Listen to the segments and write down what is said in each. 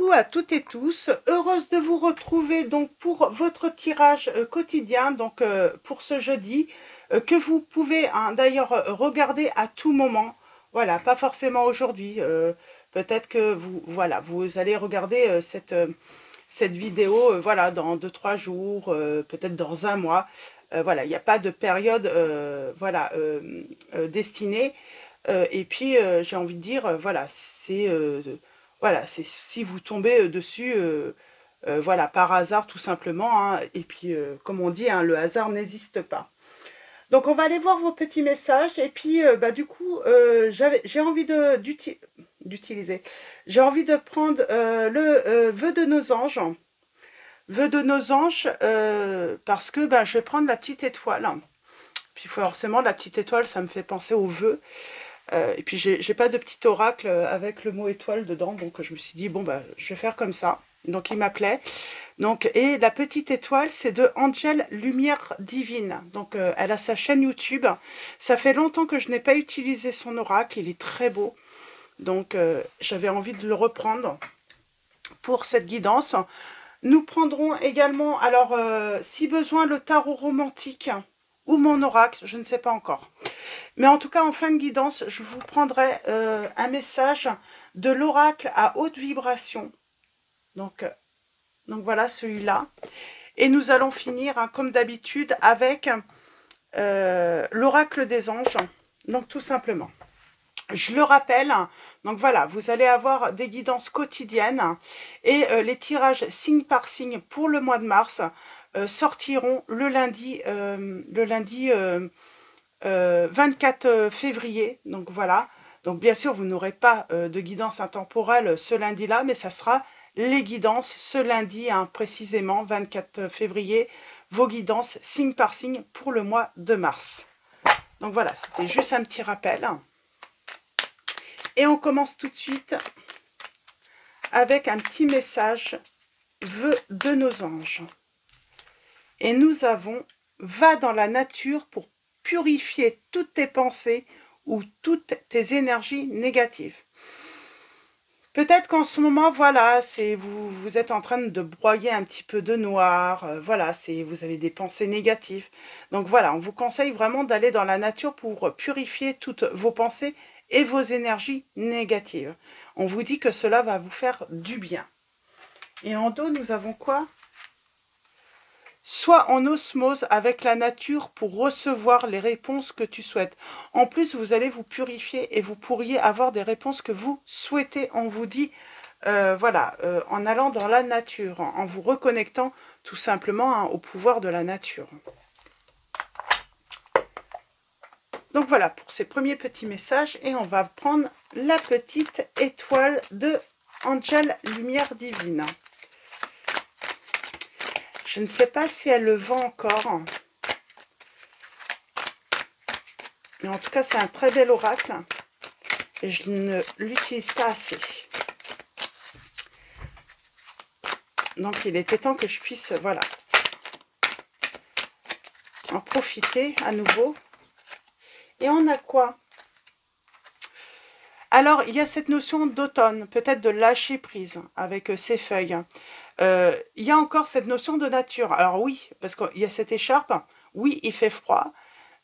Coucou à toutes et tous, heureuse de vous retrouver donc pour votre tirage quotidien, donc pour ce jeudi, que vous pouvez d'ailleurs regarder à tout moment. Voilà, pas forcément aujourd'hui, peut-être que vous allez regarder cette vidéo voilà, dans 2-3 jours, peut-être dans un mois. Voilà, il n'y a pas de période destinée. Et puis j'ai envie de dire, voilà, c'est si vous tombez dessus, voilà, par hasard tout simplement, hein. Et puis comme on dit, hein, le hasard n'existe pas. Donc on va aller voir vos petits messages. Et puis du coup, j'ai envie d'utiliser. J'ai envie de prendre le vœu de nos anges. Vœu de nos anges, parce que je vais prendre la petite étoile. Puis forcément, la petite étoile, ça me fait penser au vœu. Et puis j'ai pas de petit oracle avec le mot étoile dedans, donc je me suis dit bon je vais faire comme ça. Donc il m'appelait. Donc et la petite étoile, c'est de Angel Lumière Divine. Donc elle a sa chaîne YouTube. Ça fait longtemps que je n'ai pas utilisé son oracle, il est très beau. Donc j'avais envie de le reprendre pour cette guidance. Nous prendrons également, alors si besoin, le tarot romantique ou mon oracle, je ne sais pas encore. Mais en tout cas, en fin de guidance, je vous prendrai un message de l'oracle à haute vibration. Donc voilà, celui-là. Et nous allons finir, hein, comme d'habitude, avec l'oracle des anges. Donc tout simplement. Je le rappelle, donc voilà, vous allez avoir des guidances quotidiennes et les tirages signe par signe pour le mois de mars sortiront le lundi 24 février. Donc voilà, donc bien sûr vous n'aurez pas de guidance intemporelle ce lundi-là, mais ça sera les guidances ce lundi, hein, précisément 24 février, vos guidances signe par signe pour le mois de mars. Donc voilà, c'était juste un petit rappel. Et on commence tout de suite avec un petit message vœu de nos anges. Et nous avons « Va dans la nature pour purifier toutes tes pensées ou toutes tes énergies négatives. » Peut-être qu'en ce moment, voilà, vous êtes en train de broyer un petit peu de noir, voilà, vous avez des pensées négatives. Donc voilà, on vous conseille vraiment d'aller dans la nature pour purifier toutes vos pensées et vos énergies négatives. On vous dit que cela va vous faire du bien. Et en dos, nous avons quoi? Sois en osmose avec la nature pour recevoir les réponses que tu souhaites. En plus, vous allez vous purifier et vous pourriez avoir des réponses que vous souhaitez. On vous dit, voilà, en allant dans la nature, en vous reconnectant tout simplement, hein, au pouvoir de la nature. Donc voilà pour ces premiers petits messages et on va prendre la petite étoile de Angel Lumière Divine. Je ne sais pas si elle le vend encore. Mais en tout cas, c'est un très bel oracle. Et je ne l'utilise pas assez. Donc il était temps que je puisse, voilà, en profiter à nouveau. Et on a quoi? Alors, il y a cette notion d'automne, peut-être de lâcher prise avec ces feuilles. Il y a encore cette notion de nature. Alors oui, parce qu'il y a cette écharpe. Oui, il fait froid.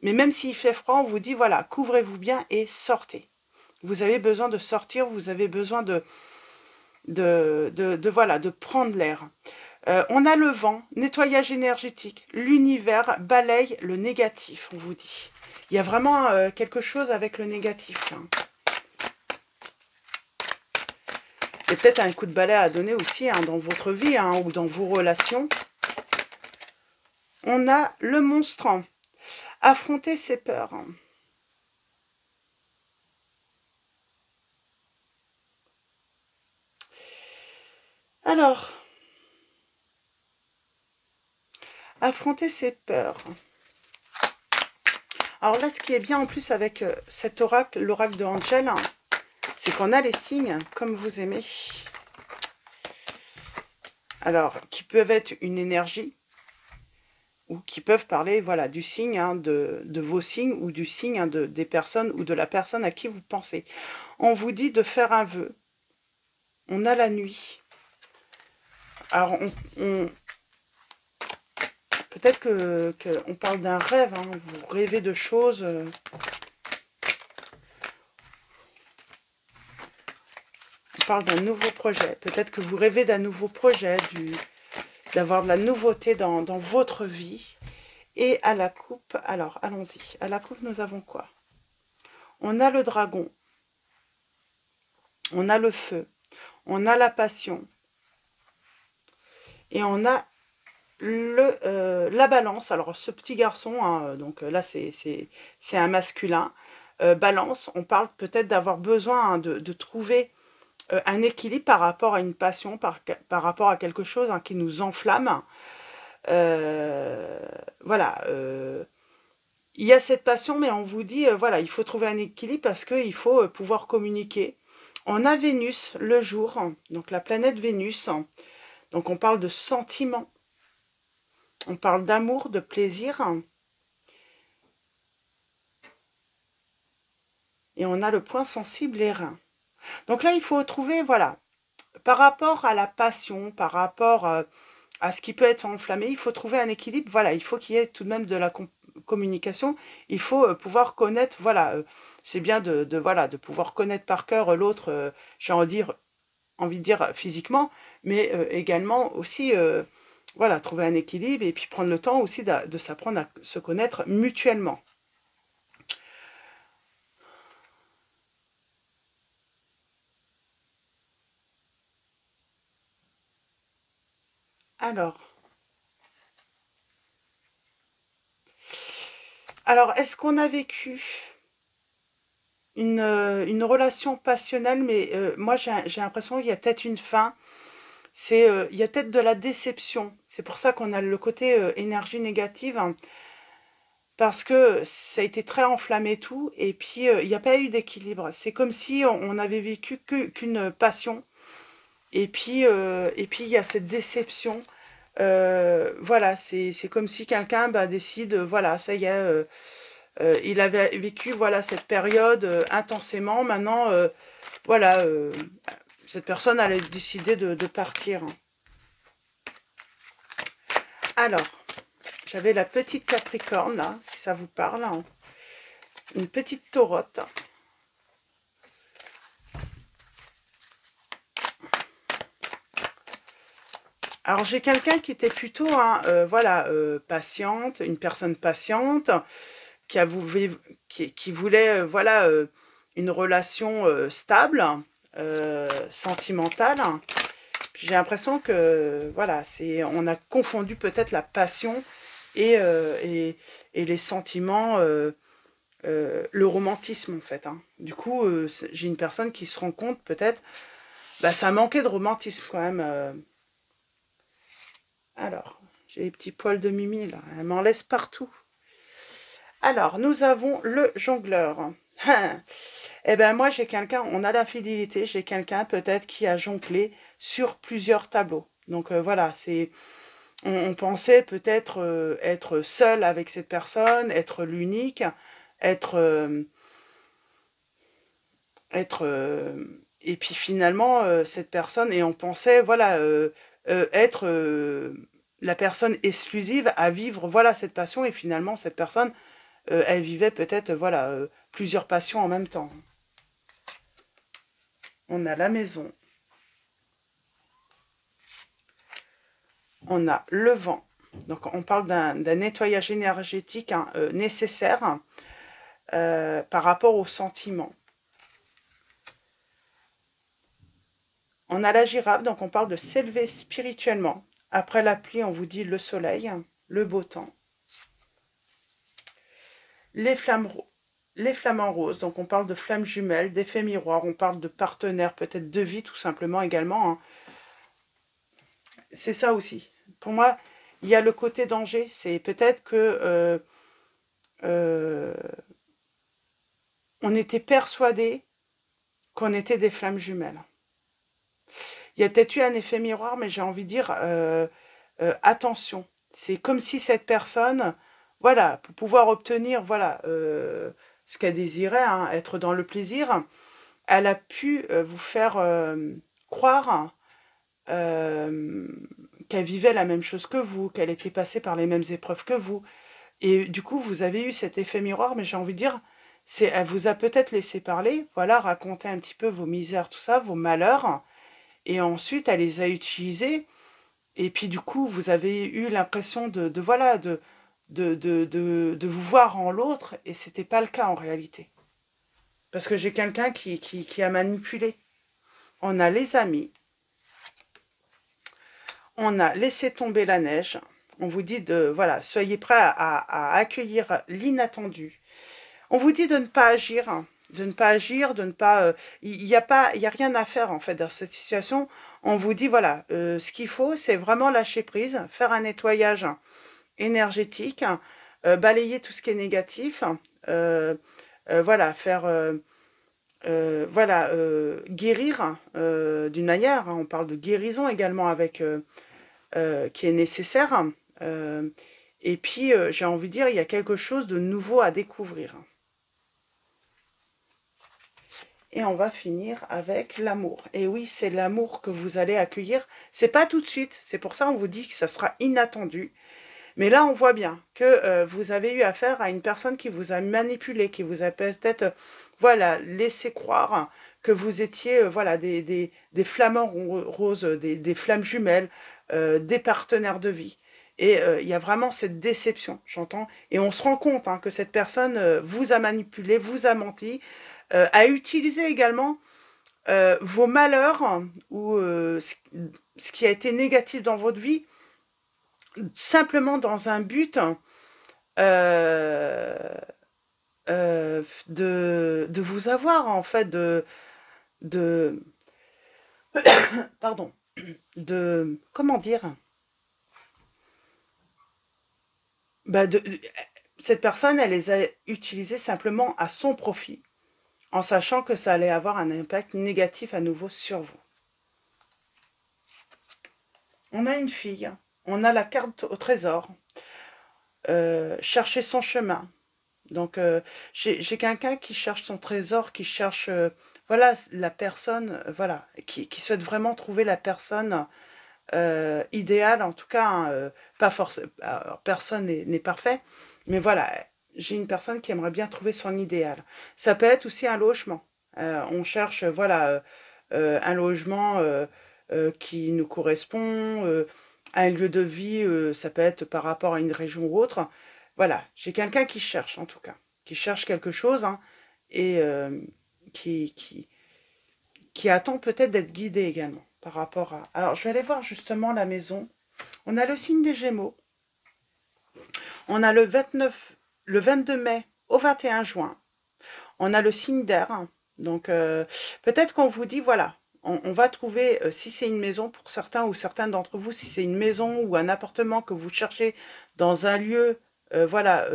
Mais même s'il fait froid, on vous dit, voilà, couvrez-vous bien et sortez. Vous avez besoin de sortir, vous avez besoin de prendre l'air. On a le vent, nettoyage énergétique. L'univers balaye le négatif, on vous dit. Il y a vraiment quelque chose avec le négatif. Hein. Et peut-être un coup de balai à donner aussi, hein, dans votre vie, hein, ou dans vos relations. On a le monstre. Affronter ses peurs. Alors, affronter ses peurs. Alors là, ce qui est bien en plus avec cet oracle, l'oracle de Angel, hein, c'est qu'on a les signes comme vous aimez. Alors, qui peuvent être une énergie, ou qui peuvent parler, voilà, du signe, hein, de vos signes, ou du signe, hein, des personnes, ou de la personne à qui vous pensez. On vous dit de faire un vœu. On a la nuit. Alors, peut-être on parle d'un rêve, hein, vous rêvez de choses. On parle d'un nouveau projet. Peut-être que vous rêvez d'un nouveau projet, d'avoir de la nouveauté dans votre vie. Et à la coupe, alors allons-y. À la coupe, nous avons quoi? On a le dragon, on a le feu, on a la passion et on a la balance. Alors ce petit garçon, hein, donc là c'est un masculin. Balance, on parle peut-être d'avoir besoin, hein, de trouver un équilibre par rapport à une passion, par rapport à quelque chose, hein, qui nous enflamme. Voilà. Il y a cette passion, mais on vous dit, voilà, il faut trouver un équilibre parce qu'il faut pouvoir communiquer. On a Vénus le jour, donc la planète Vénus. Donc on parle de sentiments, on parle d'amour, de plaisir. Et on a le point sensible, les reins. Donc là, il faut trouver, voilà, par rapport à la passion, par rapport à ce qui peut être enflammé, il faut trouver un équilibre. Voilà, il faut qu'il y ait tout de même de la communication. Il faut pouvoir connaître, voilà, c'est bien voilà, de pouvoir connaître par cœur l'autre, j'ai envie de dire physiquement, mais également aussi, voilà, trouver un équilibre et puis prendre le temps aussi de s'apprendre à se connaître mutuellement. Alors, est-ce qu'on a vécu une relation passionnelle, mais moi j'ai l'impression qu'il y a peut-être une fin, il y a peut-être de la déception. C'est pour ça qu'on a le côté énergie négative, hein, parce que ça a été très enflammé tout, et puis il n'y a pas eu d'équilibre. C'est comme si on avait vécu qu'une passion, et puis il y a cette déception. Voilà, c'est comme si quelqu'un décide, voilà, ça y est, il avait vécu, voilà, cette période intensément. Maintenant, voilà, cette personne allait décider de partir. Alors, j'avais la petite Capricorne, là, si ça vous parle, hein. Une petite taurote. Alors, j'ai quelqu'un qui était plutôt, hein, voilà, patiente, une personne patiente, qui voulait, voilà, une relation stable, sentimentale. J'ai l'impression que, voilà, on a confondu peut-être la passion et, les sentiments, le romantisme, en fait, hein. Du coup, j'ai une personne qui se rend compte, peut-être, ça manquait de romantisme, quand même. Alors, j'ai les petits poils de Mimi, là. Elle m'en laisse partout. Alors, nous avons le jongleur. Eh ben moi, j'ai quelqu'un, on a l'infidélité, j'ai quelqu'un peut-être qui a jonglé sur plusieurs tableaux. Donc voilà, on pensait peut-être être seul avec cette personne, être l'unique, être, et puis finalement, cette personne, et on pensait, voilà, être la personne exclusive à vivre, voilà, cette passion, et finalement, cette personne, elle vivait peut-être, voilà, plusieurs passions en même temps. On a la maison, on a le vent. Donc on parle d'un nettoyage énergétique, hein, nécessaire par rapport aux sentiments. On a la girafe, donc on parle de s'élever spirituellement. Après la pluie, on vous dit le soleil, le beau temps. Les flamants roses, donc on parle de flammes jumelles, d'effets miroirs, on parle de partenaires, peut-être de vie tout simplement également, hein. C'est ça aussi. Pour moi, il y a le côté danger, c'est peut-être que euh, on était persuadé qu'on était des flammes jumelles. Il y a peut-être eu un effet miroir, mais j'ai envie de dire, attention. C'est comme si cette personne, voilà, pour pouvoir obtenir, voilà, ce qu'elle désirait, hein, être dans le plaisir, elle a pu vous faire croire qu'elle vivait la même chose que vous, qu'elle était passée par les mêmes épreuves que vous. Et du coup, vous avez eu cet effet miroir, mais j'ai envie de dire, elle vous a peut-être laissé parler, voilà, raconter un petit peu vos misères, tout ça, vos malheurs, et ensuite, elle les a utilisés, et puis du coup, vous avez eu l'impression voilà, de vous voir en l'autre, et c'était pas le cas en réalité. Parce que j'ai quelqu'un qui a manipulé. On a les amis, on a laissé tomber la neige, on vous dit voilà, soyez prêts à accueillir l'inattendu. On vous dit de ne pas agir, de ne pas agir, de ne pas... Il n'y a pas, il y a rien à faire en fait dans cette situation. On vous dit, voilà, ce qu'il faut, c'est vraiment lâcher prise, faire un nettoyage énergétique, balayer tout ce qui est négatif, voilà, faire... voilà, guérir d'une manière, hein, on parle de guérison également avec qui est nécessaire. euh, et puis, j'ai envie de dire, il y a quelque chose de nouveau à découvrir. Et on va finir avec l'amour. Et oui, c'est l'amour que vous allez accueillir. C'est pas tout de suite. C'est pour ça qu'on vous dit que ça sera inattendu. Mais là, on voit bien que vous avez eu affaire à une personne qui vous a manipulé, qui vous a peut-être, voilà, laissé croire que vous étiez, voilà, des flamants roses, des flammes jumelles, des partenaires de vie. Et il y a vraiment cette déception, j'entends. Et on se rend compte hein, que cette personne vous a manipulé, vous a menti, a utilisé également vos malheurs ou ce qui a été négatif dans votre vie, simplement dans un but euh, de vous avoir, en fait, de pardon, comment dire, bah cette personne, elle les a utilisés simplement à son profit, en sachant que ça allait avoir un impact négatif à nouveau sur vous. On a une fille, on a la carte au trésor, chercher son chemin. Donc, j'ai quelqu'un qui cherche son trésor, qui cherche, voilà, la personne, voilà, qui souhaite vraiment trouver la personne idéale, en tout cas, hein, pas forcément, personne n'est parfait, mais voilà, j'ai une personne qui aimerait bien trouver son idéal. Ça peut être aussi un logement. On cherche, voilà, un logement qui nous correspond, un lieu de vie, ça peut être par rapport à une région ou autre. Voilà, j'ai quelqu'un qui cherche en tout cas, qui cherche quelque chose hein, et qui, qui, qui attend peut-être d'être guidé également par rapport à... Alors, je vais aller voir justement la maison. On a le signe des Gémeaux. On a le 29, le 22 mai au 21 juin. On a le signe d'air. Donc, peut-être qu'on vous dit, voilà, on va trouver, si c'est une maison pour certains ou certains d'entre vous, si c'est une maison ou un appartement que vous cherchez dans un lieu, voilà,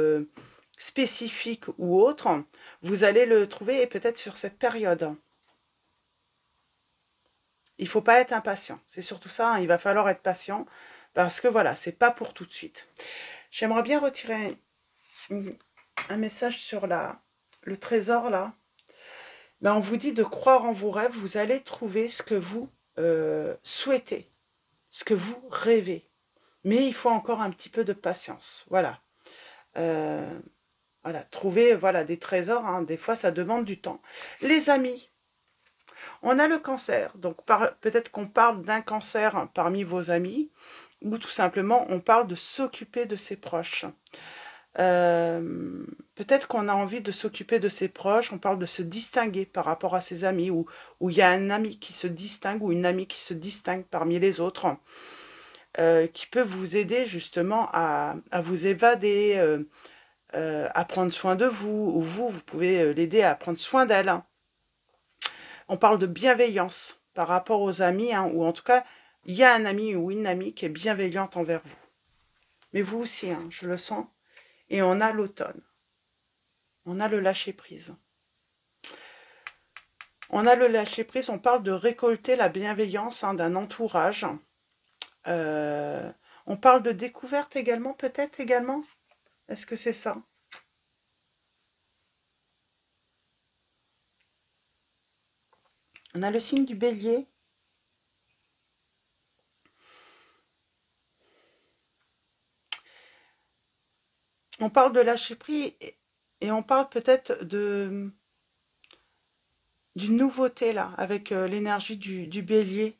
spécifique ou autre, vous allez le trouver et peut-être sur cette période. Il ne faut pas être impatient. C'est surtout ça, hein, il va falloir être patient parce que voilà, c'est pas pour tout de suite. J'aimerais bien retirer un message sur le trésor là. Ben, on vous dit de croire en vos rêves, vous allez trouver ce que vous souhaitez, ce que vous rêvez. Mais il faut encore un petit peu de patience. Voilà. Voilà. Trouver voilà, des trésors, hein, des fois ça demande du temps. Les amis, on a le cancer. Donc peut-être qu'on parle d'un cancer parmi vos amis, ou tout simplement on parle de s'occuper de ses proches. Peut-être qu'on a envie de s'occuper de ses proches, on parle de se distinguer par rapport à ses amis, ou il y a un ami qui se distingue ou une amie qui se distingue parmi les autres, qui peut vous aider justement à vous évader, à prendre soin de vous, ou vous pouvez l'aider à prendre soin d'elle. On parle de bienveillance par rapport aux amis, hein, ou en tout cas, il y a un ami ou une amie qui est bienveillante envers vous. Mais vous aussi, hein, je le sens. Et on a l'automne. On a le lâcher-prise. On a le lâcher-prise, on parle de récolter la bienveillance hein, d'un entourage. On parle de découverte également, peut-être également. Est-ce que c'est ça? On a le signe du bélier. On parle de lâcher prise et on parle peut-être d'une nouveauté là, avec l'énergie du bélier,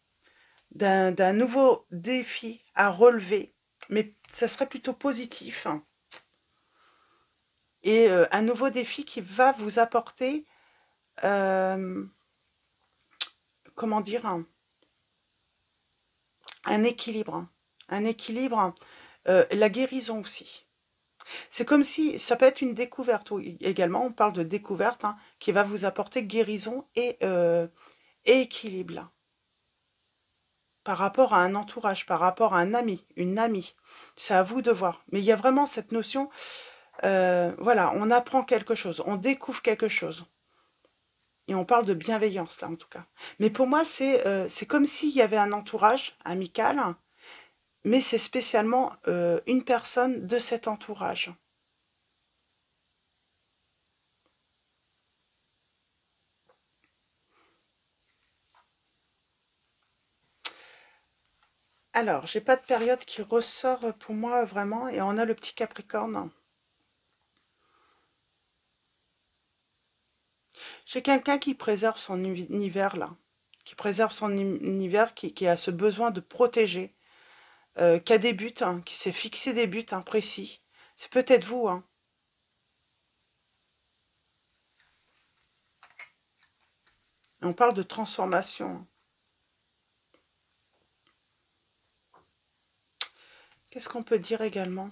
d'un nouveau défi à relever, mais ça serait plutôt positif, hein. Et un nouveau défi qui va vous apporter, comment dire, un équilibre, hein. Un équilibre, la guérison aussi. C'est comme si ça peut être une découverte également, on parle de découverte, hein, qui va vous apporter guérison et équilibre là, par rapport à un entourage, par rapport à un ami, une amie. C'est à vous de voir. Mais il y a vraiment cette notion, voilà, on apprend quelque chose, on découvre quelque chose. Et on parle de bienveillance là en tout cas. Mais pour moi, c'est comme s'il y avait un entourage amical, mais c'est spécialement une personne de cet entourage. Alors, j'ai pas de période qui ressort pour moi vraiment, et on a le petit Capricorne. J'ai quelqu'un qui préserve son univers là, qui préserve son univers, qui a ce besoin de protéger, qui a des buts, hein, qui s'est fixé des buts hein, précis. C'est peut-être vous, hein. On parle de transformation. Qu'est-ce qu'on peut dire également?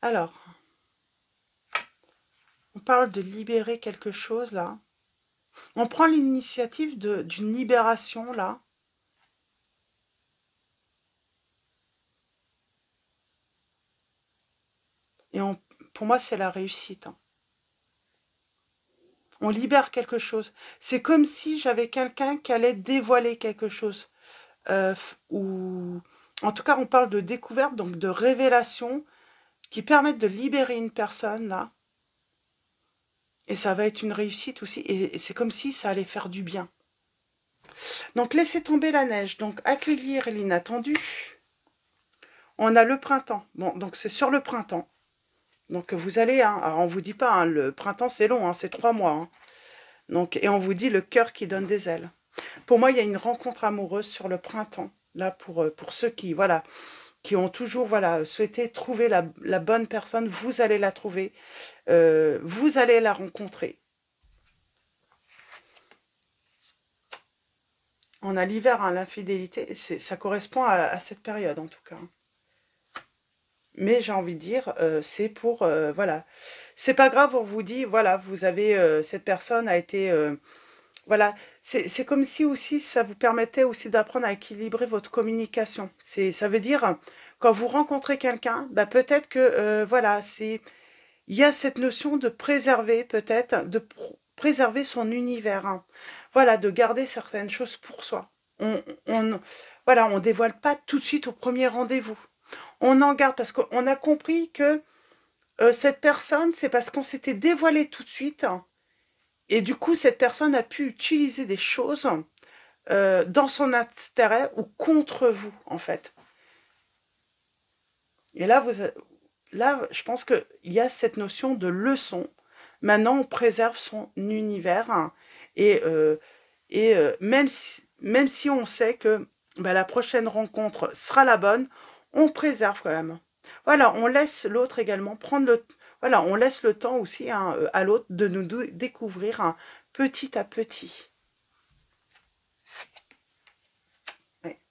Alors, on parle de libérer quelque chose là. On prend l'initiative d'une libération là. Et pour moi, c'est la réussite, hein. On libère quelque chose. C'est comme si j'avais quelqu'un qui allait dévoiler quelque chose. Ou en tout cas, on parle de découverte, donc de révélation, qui permettent de libérer une personne, là. Et ça va être une réussite aussi. Et c'est comme si ça allait faire du bien. Donc, laissez tomber la neige. Donc, accueillir l'inattendu. On a le printemps. Bon, donc c'est sur le printemps. Donc, vous allez, hein, alors on ne vous dit pas, hein, le printemps c'est long, hein, c'est 3 mois. Hein. Donc, et on vous dit le cœur qui donne des ailes. Pour moi, il y a une rencontre amoureuse sur le printemps. Là, pour ceux qui, voilà, qui ont toujours voilà, souhaité trouver la bonne personne, vous allez la trouver. Vous allez la rencontrer. On a l'hiver, hein, l'infidélité, ça correspond à cette période en tout cas. Mais j'ai envie de dire, c'est pour, voilà. C'est pas grave, on vous dit, voilà, vous avez, cette personne a été, voilà. C'est comme si aussi ça vous permettait aussi d'apprendre à équilibrer votre communication. Ça veut dire, quand vous rencontrez quelqu'un, bah, peut-être que, voilà, il y a cette notion de préserver peut-être, de préserver son univers, hein. Voilà, de garder certaines choses pour soi. On, voilà, on dévoile pas tout de suite au premier rendez-vous. On en garde parce qu'on a compris que cette personne, c'est parce qu'on s'était dévoilé tout de suite. Et du coup, cette personne a pu utiliser des choses dans son intérêt ou contre vous, en fait. Et là, là je pense qu'il y a cette notion de leçon. Maintenant, on préserve son univers. Hein, et même si on sait que bah, la prochaine rencontre sera la bonne, on préserve quand même. Voilà, on laisse l'autre également prendre le... Voilà, on laisse le temps aussi hein, à l'autre de nous découvrir hein, petit à petit. Ouais.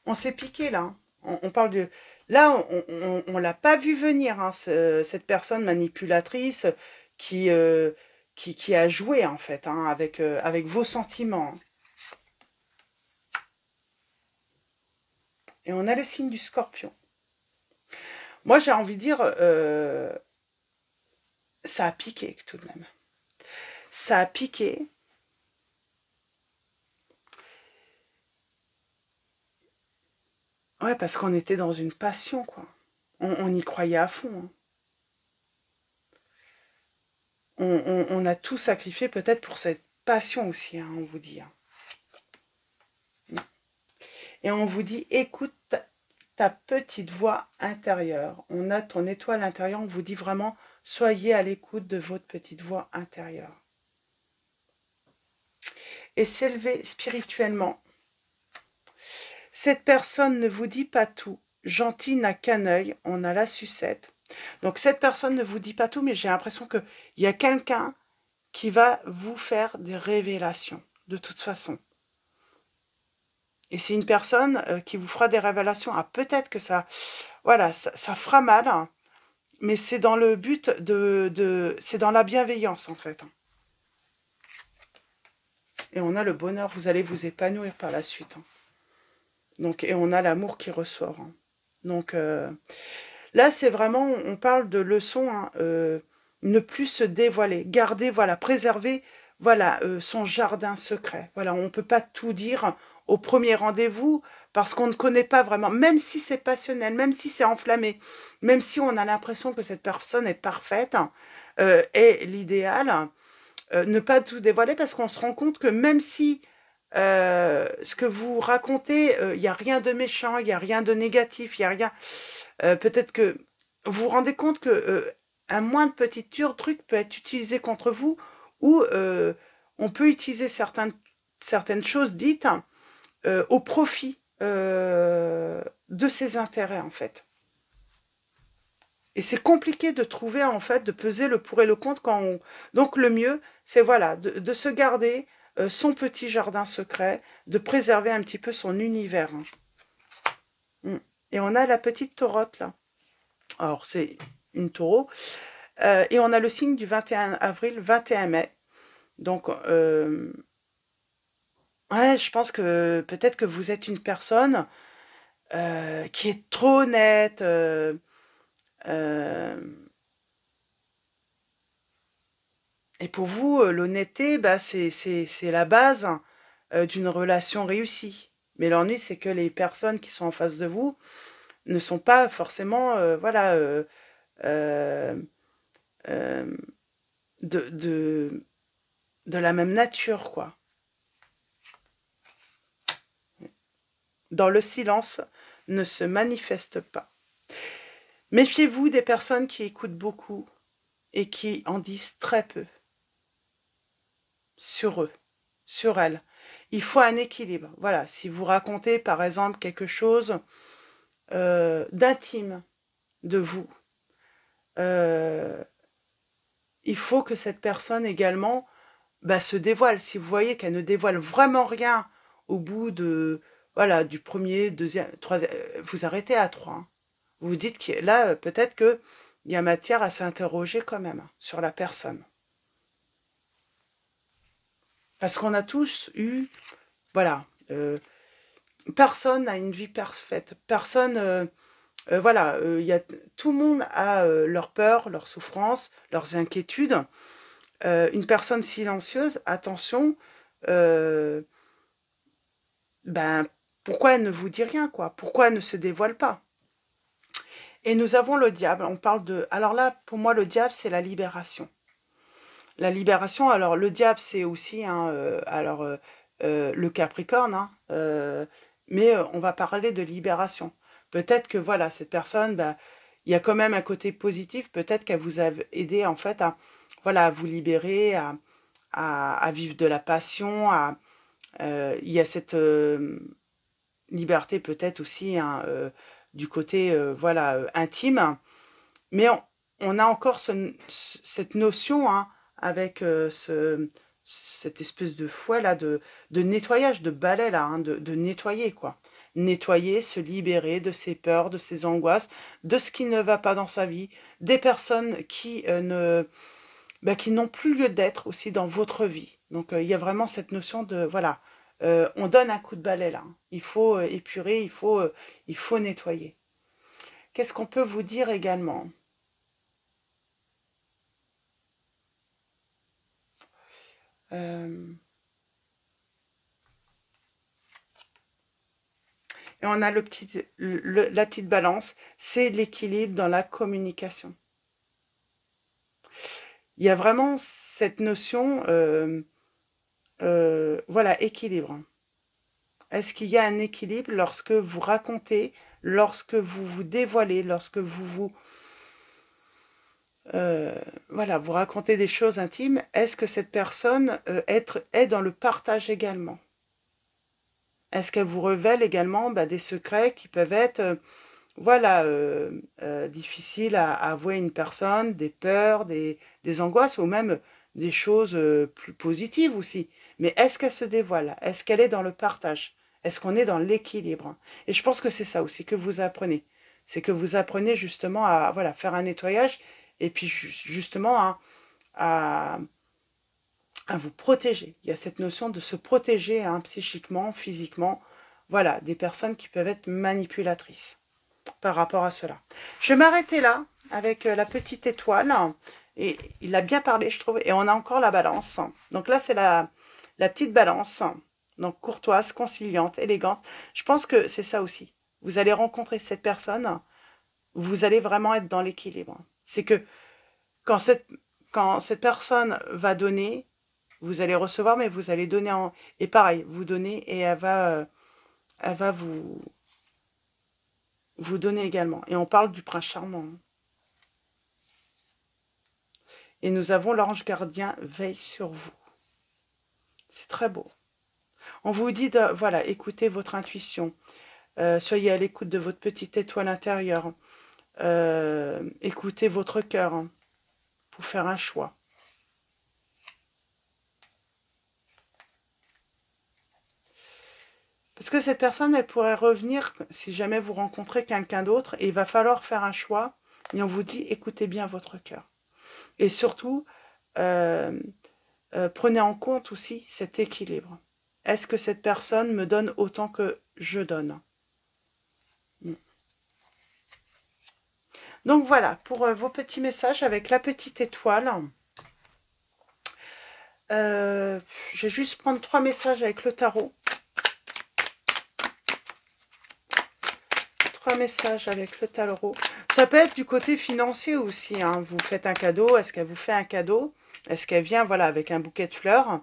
On s'est piqué là. Hein. On parle de... Là, on l'a pas vu venir, hein, cette personne manipulatrice qui, qui a joué en fait hein, avec vos sentiments. Et on a le signe du Scorpion. Moi, j'ai envie de dire, ça a piqué tout de même. Ça a piqué. Ouais, parce qu'on était dans une passion, quoi. On y croyait à fond. Hein. On a tout sacrifié peut-être pour cette passion aussi, hein, on vous dit. Hein. Et on vous dit, écoute ta petite voix intérieure. On a ton étoile intérieure, on vous dit vraiment, soyez à l'écoute de votre petite voix intérieure. Et s'élever spirituellement. Cette personne ne vous dit pas tout. Gentil n'a qu'un œil, on a la sucette. Donc cette personne ne vous dit pas tout, mais j'ai l'impression qu'il y a quelqu'un qui va vous faire des révélations, de toute façon. Et c'est une personne qui vous fera des révélations. Ah, peut-être que ça, voilà, ça fera mal, hein, mais c'est dans le but c'est dans la bienveillance, en fait. Et on a le bonheur, vous allez vous épanouir par la suite. Hein. Donc, et on a l'amour qui ressort. Hein. Donc, là, c'est vraiment, on parle de leçon, hein, ne plus se dévoiler, garder, voilà, préserver, voilà, son jardin secret. Voilà, on ne peut pas tout dire au premier rendez-vous parce qu'on ne connaît pas vraiment, même si c'est passionnel, même si c'est enflammé, même si on a l'impression que cette personne est parfaite, est l'idéal, ne pas tout dévoiler parce qu'on se rend compte que même si ce que vous racontez, il n'y a rien de méchant, il n'y a rien de négatif, il n'y a rien... peut-être que vous vous rendez compte que un moindre petit truc peut être utilisé contre vous ou on peut utiliser certaines choses dites au profit de ses intérêts, en fait. Et c'est compliqué de trouver, en fait, de peser le pour et le contre quand on... Donc, le mieux, c'est, voilà, de se garder son petit jardin secret, de préserver un petit peu son univers. Hein. Et on a la petite taurote, là. Alors, c'est une taureau. Et on a le signe du 21 avril, 21 mai. Donc, ouais, je pense que peut-être que vous êtes une personne qui est trop honnête, et pour vous, l'honnêteté, bah, c'est la base d'une relation réussie. Mais l'ennui, c'est que les personnes qui sont en face de vous ne sont pas forcément, voilà, euh, de la même nature, quoi. Dans le silence, ne se manifeste pas. Méfiez-vous des personnes qui écoutent beaucoup et qui en disent très peu sur eux, sur elles. Il faut un équilibre. Voilà, si vous racontez par exemple quelque chose d'intime de vous, il faut que cette personne également se dévoile. Si vous voyez qu'elle ne dévoile vraiment rien au bout de, voilà, du premier, deuxième, troisième, vous arrêtez à 3. Hein. Vous vous dites que là, peut-être qu'il y a matière à s'interroger quand même sur la personne. Parce qu'on a tous eu, voilà, personne n'a une vie parfaite. Personne, voilà, tout le monde a leurs peurs, leurs souffrances, leurs inquiétudes. Une personne silencieuse, attention, pourquoi elle ne vous dit rien, quoi? Pourquoi elle ne se dévoile pas? Et nous avons le diable, on parle de... Alors là, pour moi, le diable, c'est la libération. La libération, alors le diable, c'est aussi, hein, le Capricorne, hein, mais on va parler de libération. Peut-être que, voilà, cette personne, il y a quand même un côté positif, peut-être qu'elle vous a aidé, en fait, à vous libérer, à vivre de la passion, il y a cette liberté peut-être aussi hein, du côté intime, mais on a encore cette notion hein, avec cette espèce de fouet là, de nettoyage, de balai là, hein, de nettoyer quoi. Nettoyer, se libérer de ses peurs, de ses angoisses, de ce qui ne va pas dans sa vie, des personnes qui qui n'ont plus lieu d'être aussi dans votre vie. Donc il y a vraiment cette notion de voilà, on donne un coup de balai là. Hein. Il faut épurer, il faut nettoyer. Qu'est-ce qu'on peut vous dire également? Et on a la petite balance, c'est l'équilibre dans la communication. Il y a vraiment cette notion, voilà, équilibre. Est-ce qu'il y a un équilibre lorsque vous racontez lorsque vous vous dévoilez, lorsque voilà, vous racontez des choses intimes, est-ce que cette personne est dans le partage également? Est-ce qu'elle vous révèle également des secrets qui peuvent être voilà, difficiles à avouer à une personne, des peurs, des angoisses ou même des choses plus positives aussi. Mais est-ce qu'elle se dévoile? Est-ce qu'elle est dans le partage? Est-ce qu'on est dans l'équilibre? Et je pense que c'est ça aussi que vous apprenez. C'est que vous apprenez justement à voilà, faire un nettoyage et puis justement à, à vous protéger. Il y a cette notion de se protéger psychiquement, physiquement. Voilà, des personnes qui peuvent être manipulatrices par rapport à cela. Je vais m'arrêter là avec la petite étoile. Et il a bien parlé, je trouve. Et on a encore la balance. Donc là, c'est la petite balance. Donc courtoise, conciliante, élégante. Je pense que c'est ça aussi. Vous allez rencontrer cette personne, vous allez vraiment être dans l'équilibre. C'est que quand cette personne va donner, vous allez recevoir, mais vous allez donner en... Et pareil, vous donnez et elle va vous donner également. Et on parle du prince charmant. Et nous avons l'ange gardien veille sur vous. C'est très beau. On vous dit, voilà, écoutez votre intuition. Soyez à l'écoute de votre petite étoile intérieure. Écoutez votre cœur pour faire un choix. Parce que cette personne, elle pourrait revenir si jamais vous rencontrez quelqu'un d'autre et il va falloir faire un choix. Et on vous dit, écoutez bien votre cœur. Et surtout, prenez en compte aussi cet équilibre. Est-ce que cette personne me donne autant que je donne? Donc voilà, pour vos petits messages avec la petite étoile. Je vais juste prendre 3 messages avec le tarot. 3 messages avec le tarot. Ça peut être du côté financier aussi. Vous faites un cadeau. Est-ce qu'elle vous fait un cadeau? Est-ce qu'elle vient voilà, avec un bouquet de fleurs?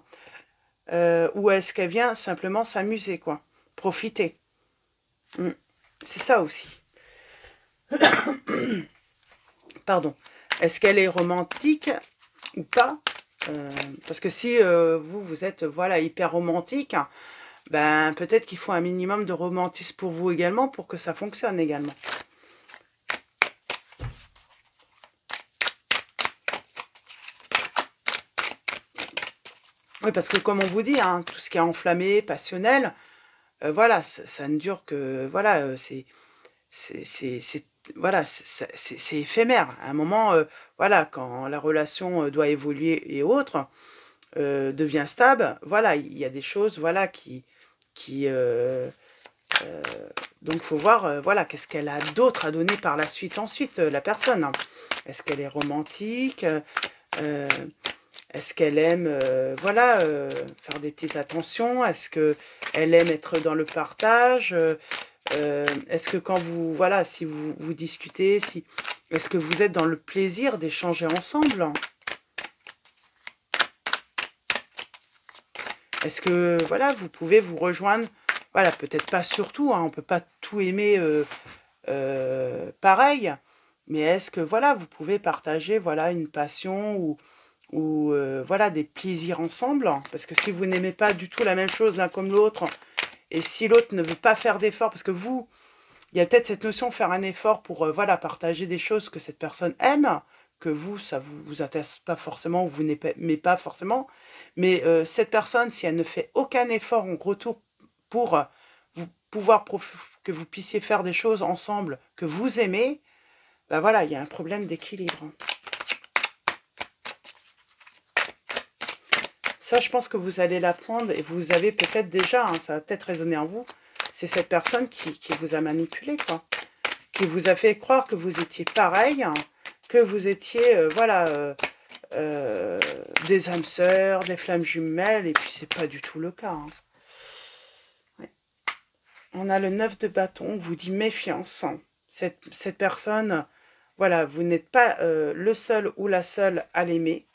Ou est-ce qu'elle vient simplement s'amuser, quoi? Profiter. C'est ça aussi. Pardon. Est-ce qu'elle est romantique ou pas? Parce que si vous êtes voilà, hyper romantique, peut-être qu'il faut un minimum de romantisme pour vous également, pour que ça fonctionne également. Oui, parce que comme on vous dit, tout ce qui est enflammé, passionnel, voilà, ça ne dure que... Voilà, voilà, c'est éphémère. À un moment, voilà, quand la relation doit évoluer et autres, devient stable, voilà, il y a des choses, voilà, donc, il faut voir, voilà, qu'est-ce qu'elle a d'autre à donner par la suite, ensuite, la personne. Est-ce qu'elle est romantique? Est-ce qu'elle aime, voilà, faire des petites attentions? Est-ce qu'elle aime être dans le partage? Est-ce que quand vous, voilà, si vous discutez, est-ce que vous êtes dans le plaisir d'échanger ensemble? Est-ce que, voilà, vous pouvez vous rejoindre? Voilà, peut-être pas surtout, on ne peut pas tout aimer pareil, mais est-ce que, voilà, vous pouvez partager, voilà, une passion ou voilà, des plaisirs ensemble? Parce que si vous n'aimez pas du tout la même chose l'un comme l'autre, et si l'autre ne veut pas faire d'effort, parce que vous, il y a peut-être cette notion de faire un effort pour, voilà, partager des choses que cette personne aime, que vous, ça vous intéresse pas forcément, ou vous n'aimez pas forcément, mais cette personne, si elle ne fait aucun effort en retour pour pouvoir que vous puissiez faire des choses ensemble que vous aimez, voilà, il y a un problème d'équilibre. Ça, je pense que vous allez l'apprendre et vous avez peut-être déjà, ça va peut-être résonner en vous, c'est cette personne qui vous a manipulé, quoi. Qui vous a fait croire que vous étiez pareil, que vous étiez, voilà, des âmes sœurs, des flammes jumelles, et puis c'est pas du tout le cas. Ouais. On a le 9 de bâton, on vous dit méfiance. Cette personne, voilà, vous n'êtes pas le seul ou la seule à l'aimer.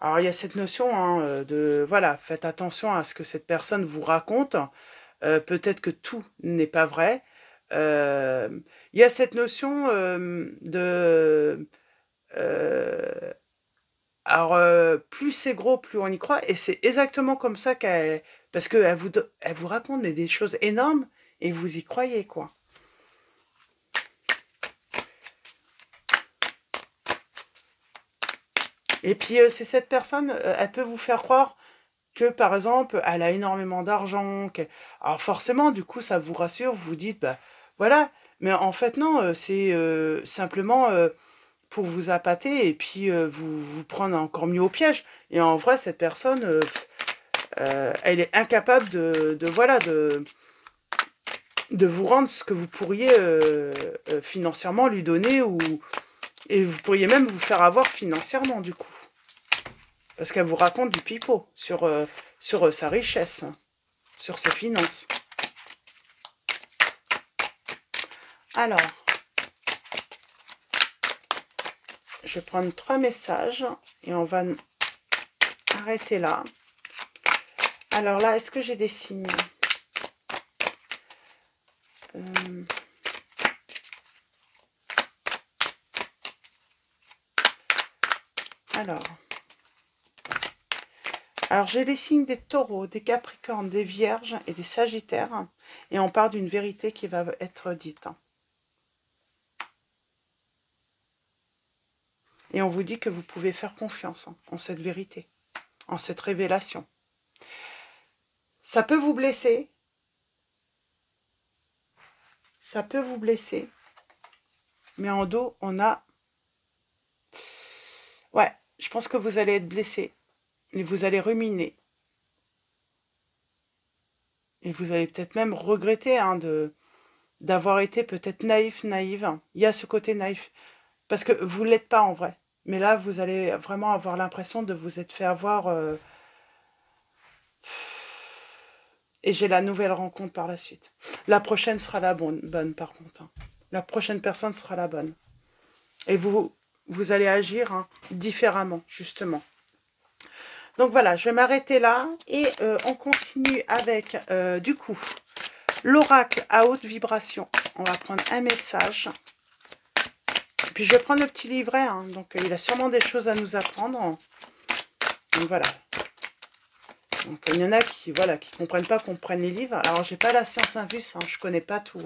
Alors, il y a cette notion hein, de, voilà, faites attention à ce que cette personne vous raconte. Peut-être que tout n'est pas vrai. Euh, il y a cette notion de... alors, plus c'est gros, plus on y croit. Et c'est exactement comme ça qu'elle... Parce elle vous raconte des choses énormes et vous y croyez, quoi. Et puis, c'est cette personne, elle peut vous faire croire que, par exemple, elle a énormément d'argent. Alors, forcément, du coup, ça vous rassure. Vous vous dites, bah, voilà. Mais en fait, non, c'est simplement pour vous appâter et puis vous prendre encore mieux au piège. Et en vrai, cette personne, elle est incapable voilà, de vous rendre ce que vous pourriez financièrement lui donner et vous pourriez même vous faire avoir financièrement, du coup. Parce qu'elle vous raconte du pipeau sur sa richesse, sur ses finances. Alors, je vais prendre 3 messages et on va arrêter là. Alors là, est-ce que j'ai des signes? Alors j'ai les signes des taureaux, des capricornes, des vierges et des sagittaires. Et on parle d'une vérité qui va être dite. Et on vous dit que vous pouvez faire confiance en cette vérité, en cette révélation. Ça peut vous blesser. Ça peut vous blesser. Mais en dos, on a... Ouais, je pense que vous allez être blessé. Et vous allez ruminer. Et vous allez peut-être même regretter d'avoir été peut-être naïve. Il y a ce côté naïf. Parce que vous ne l'êtes pas en vrai. Mais là, vous allez vraiment avoir l'impression de vous être fait avoir... Et j'ai la nouvelle rencontre par la suite. La prochaine sera la bonne par contre. La prochaine personne sera la bonne. Et vous allez agir différemment, justement. Donc voilà, je vais m'arrêter là et on continue avec, du coup, l'oracle à haute vibration. On va prendre un message. Puis je vais prendre le petit livret, donc il a sûrement des choses à nous apprendre. Donc voilà. Donc il y en a qui comprennent pas qu'on prenne les livres. Alors j'ai pas la science infuse, je connais pas tout.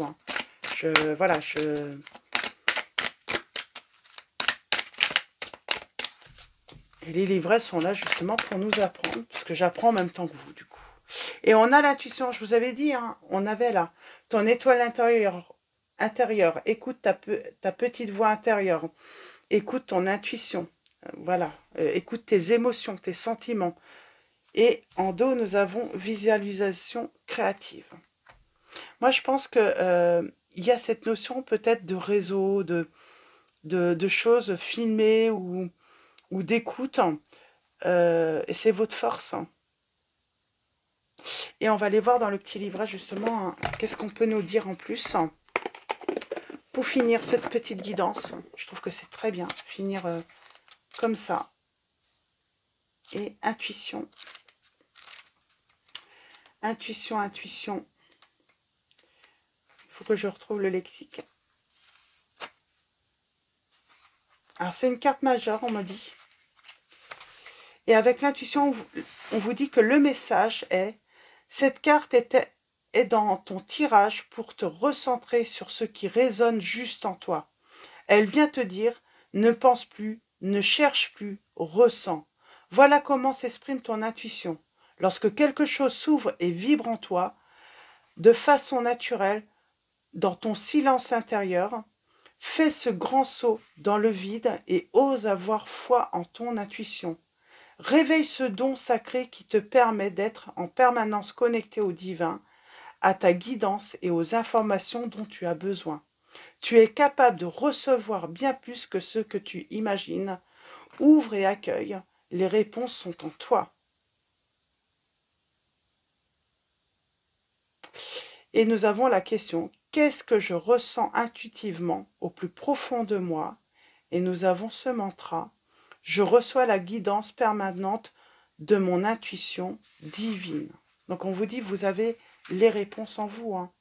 Et les livrets sont là justement pour nous apprendre, parce que j'apprends en même temps que vous, du coup. Et on a l'intuition, je vous avais dit, on avait là, ton étoile intérieure, écoute ta petite voix intérieure, écoute ton intuition, voilà, écoute tes émotions, tes sentiments. Et en dos, nous avons visualisation créative. Moi, je pense que il y a cette notion peut-être de réseau, de choses filmées ou d'écoute. Et c'est votre force. Et on va aller voir dans le petit livret justement qu'est-ce qu'on peut nous dire en plus pour finir cette petite guidance. Je trouve que c'est très bien finir comme ça. Et intuition. Intuition. Il faut que je retrouve le lexique. Alors c'est une carte majeure, on me dit. Et avec l'intuition, on vous dit que le message est: cette carte est dans ton tirage pour te recentrer sur ce qui résonne juste en toi. Elle vient te dire: ne pense plus, ne cherche plus, ressens. Voilà comment s'exprime ton intuition. Lorsque quelque chose s'ouvre et vibre en toi, de façon naturelle, dans ton silence intérieur, fais ce grand saut dans le vide et ose avoir foi en ton intuition. Réveille ce don sacré qui te permet d'être en permanence connecté au divin, à ta guidance et aux informations dont tu as besoin. Tu es capable de recevoir bien plus que ce que tu imagines. Ouvre et accueille. Les réponses sont en toi. Et nous avons la question: qu'est-ce que je ressens intuitivement au plus profond de moi? Et nous avons ce mantra: Je reçois la guidance permanente de mon intuition divine. Donc on vous dit, vous avez les réponses en vous. Hein.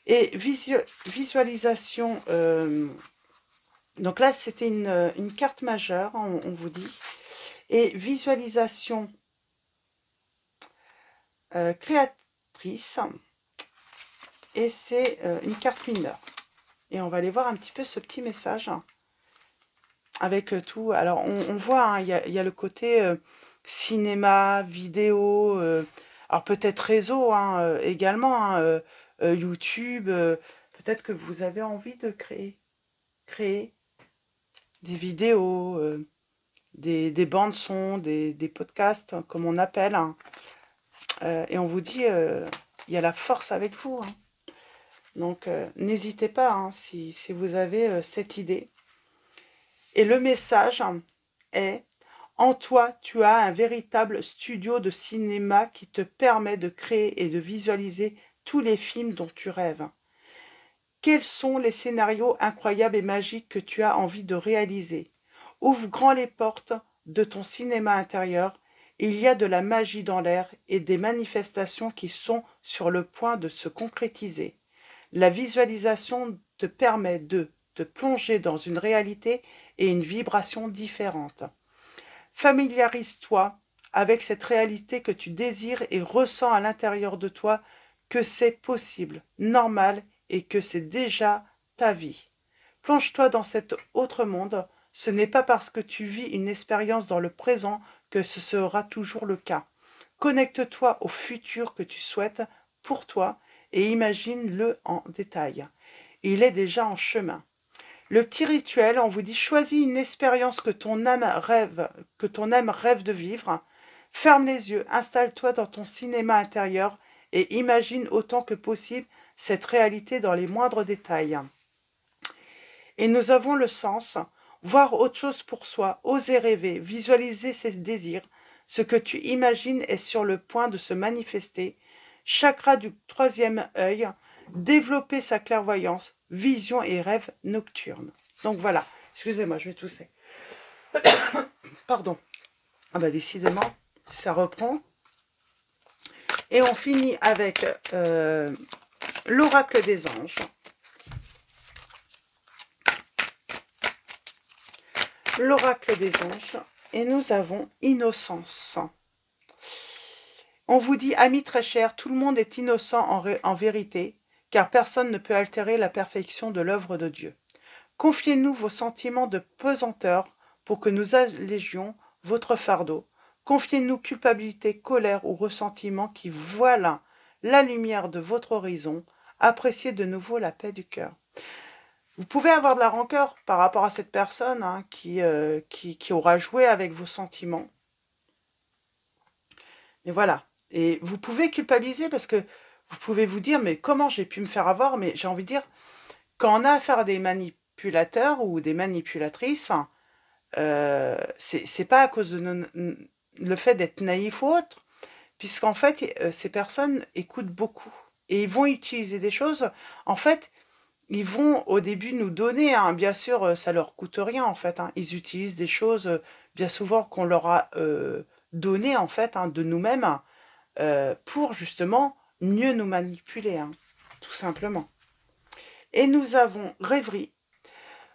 Et visualisation, donc là c'était une carte majeure, on vous dit. Et visualisation créatrice, et c'est une carte mineure. Et on va aller voir un petit peu ce petit message avec tout. Alors on voit, hein, il y a le côté cinéma, vidéo, alors peut-être réseau hein, également, hein, YouTube, peut-être que vous avez envie de créer des vidéos, des bandes son, des podcasts, comme on appelle. Hein. Et on vous dit, il y a la force avec vous. Hein. Donc, n'hésitez pas hein, si vous avez cette idée. Et le message est, en toi, tu as un véritable studio de cinéma qui te permet de créer et de visualiser tous les films dont tu rêves. Quels sont les scénarios incroyables et magiques que tu as envie de réaliser? Ouvre grand les portes de ton cinéma intérieur. Il y a de la magie dans l'air et des manifestations qui sont sur le point de se concrétiser. La visualisation te permet de te plonger dans une réalité et une vibration différente. Familiarise-toi avec cette réalité que tu désires et ressens à l'intérieur de toi que c'est possible, normal et que c'est déjà ta vie. Plonge-toi dans cet autre monde. Ce n'est pas parce que tu vis une expérience dans le présent que ce sera toujours le cas. Connecte-toi au futur que tu souhaites pour toi et imagine-le en détail. Il est déjà en chemin. Le petit rituel, on vous dit, choisis une expérience que ton âme rêve de vivre. Ferme les yeux, installe-toi dans ton cinéma intérieur et imagine autant que possible cette réalité dans les moindres détails. Et nous avons le sens, voir autre chose pour soi, oser rêver, visualiser ses désirs. Ce que tu imagines est sur le point de se manifester. Chakra du troisième œil, développer sa clairvoyance, vision et rêve nocturne. Donc voilà, excusez-moi, je vais tousser. Pardon. Ah bah décidément, ça reprend. Et on finit avec l'oracle des anges. L'oracle des anges. Et nous avons innocence. On vous dit, amis très chers, tout le monde est innocent en vérité, car personne ne peut altérer la perfection de l'œuvre de Dieu. Confiez-nous vos sentiments de pesanteur pour que nous allégions votre fardeau. Confiez-nous culpabilité, colère ou ressentiment qui voilent la lumière de votre horizon. Appréciez de nouveau la paix du cœur. Vous pouvez avoir de la rancœur par rapport à cette personne hein, qui aura joué avec vos sentiments. Et voilà. Et vous pouvez culpabiliser parce que vous pouvez vous dire, mais comment j'ai pu me faire avoir? Mais j'ai envie de dire, quand on a affaire à des manipulateurs ou des manipulatrices, c'est pas à cause de le fait d'être naïf ou autre, puisqu'en fait, ces personnes écoutent beaucoup. Et ils vont utiliser des choses, en fait, ils vont au début nous donner, hein, bien sûr, ça leur coûte rien, en fait. Hein, ils utilisent des choses, bien souvent, qu'on leur a données, en fait, hein, de nous-mêmes, pour justement mieux nous manipuler, hein, tout simplement. Et nous avons rêverie.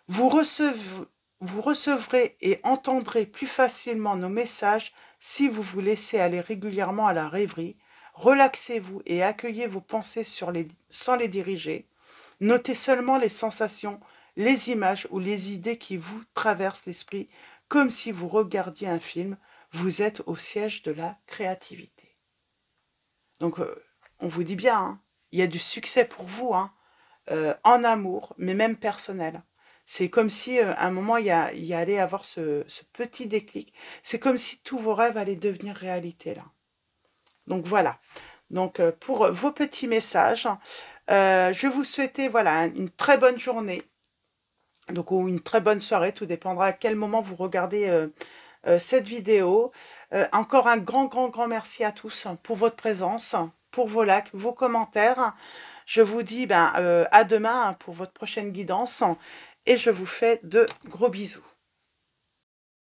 Vous recevrez et entendrez plus facilement nos messages si vous vous laissez aller régulièrement à la rêverie. Relaxez-vous et accueillez vos pensées sans les diriger. Notez seulement les sensations, les images ou les idées qui vous traversent l'esprit, comme si vous regardiez un film. Vous êtes au siège de la créativité. Donc, on vous dit bien, hein, il y a du succès pour vous, hein, en amour, mais même personnel. C'est comme si, à un moment, il y allait avoir ce petit déclic. C'est comme si tous vos rêves allaient devenir réalité, là. Donc, voilà. Donc, pour vos petits messages, je vais vous souhaiter, voilà, une très bonne journée. Donc, ou une très bonne soirée, tout dépendra à quel moment vous regardez cette vidéo. Encore un grand merci à tous pour votre présence, pour vos likes, vos commentaires. Je vous dis à demain pour votre prochaine guidance et je vous fais de gros bisous.